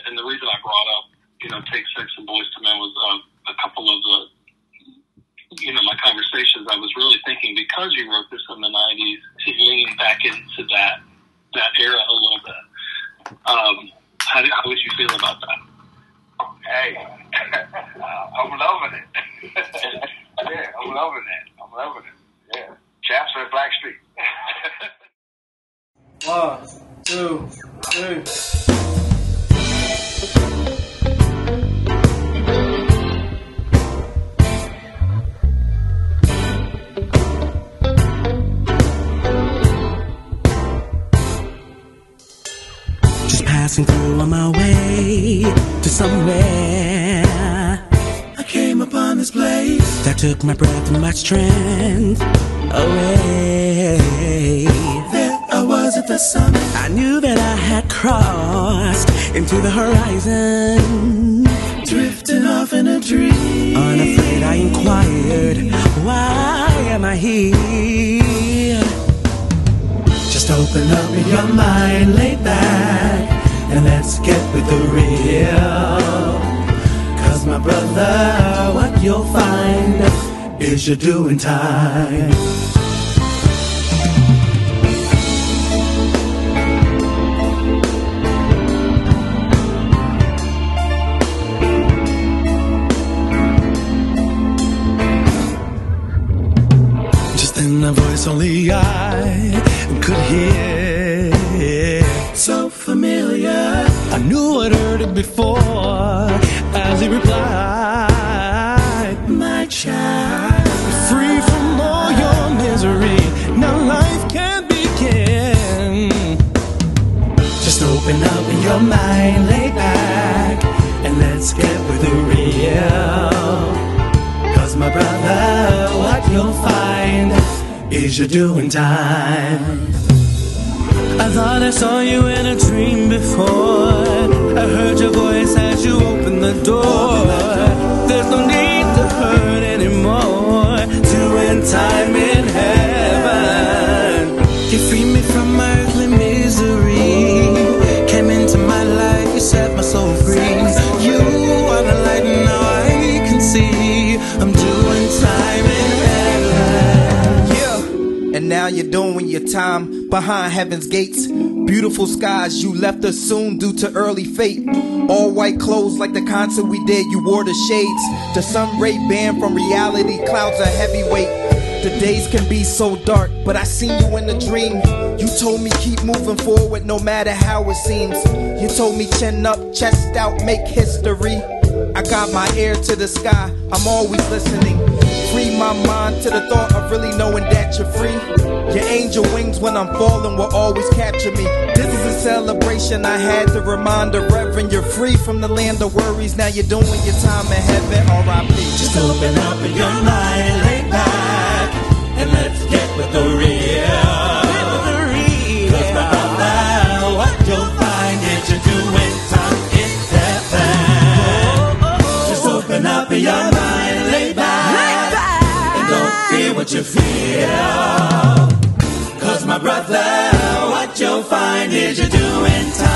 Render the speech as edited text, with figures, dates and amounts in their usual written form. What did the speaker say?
And the reason I brought up, Take Six and Boys to Men was a couple of the, my conversations. I was really thinking, because you wrote this in the 90s, to lean back into that era a little bit. How would you feel about that? Hey, I'm loving it. Yeah, I'm loving it. Yeah. Chaps at Black Street. 1, 2, 3. Passing through on my way to somewhere, I came upon this place that took my breath and my strength away. There I was at the summit. I knew that I had crossed into the horizon, drifting off in a dream. Unafraid I inquired, why am I here? Just open up your mind, lay back, and let's get with the real. 'Cause my brother, what you'll find is you're doing time. Just in a voice only I could hear, so familiar. I knew I'd heard it before, as he replied, my child, free from all your misery, now life can begin. Just open up your mind, lay back, and let's get with the real. 'Cause my brother, what you'll find is you're doing time. I thought I saw you in a dream before. I heard your voice as you opened the door. There's no need to hurt anymore, to end time in heaven. You freed me from my earthly misery, came into my life, you set my soul free. You are the light and now I can see I'm doing time in heaven. Yeah, and now you're doing your time behind heaven's gates. Beautiful skies, you left us soon due to early fate. All white clothes like the concert we did, you wore the shades. The sun ray banned from reality, clouds are heavyweight. The days can be so dark, but I seen you in a dream. You told me keep moving forward no matter how it seems. You told me chin up, chest out, make history. I got my ear to the sky, I'm always listening. Free my mind to the thought of really knowing that you're free. Your angel wings when I'm falling will always capture me. This is a celebration, I had to remind the Reverend. You're free from the land of worries, now you're doing your time in heaven, R.I.P. Just open up your mind, lay back, and let's get with the real. 'Cause my brother, what you'll find is you're doing time in heaven. Just open up your mind, lay back, and don't fear what you feel. 'Cause my brother, what you'll find is you're doing time.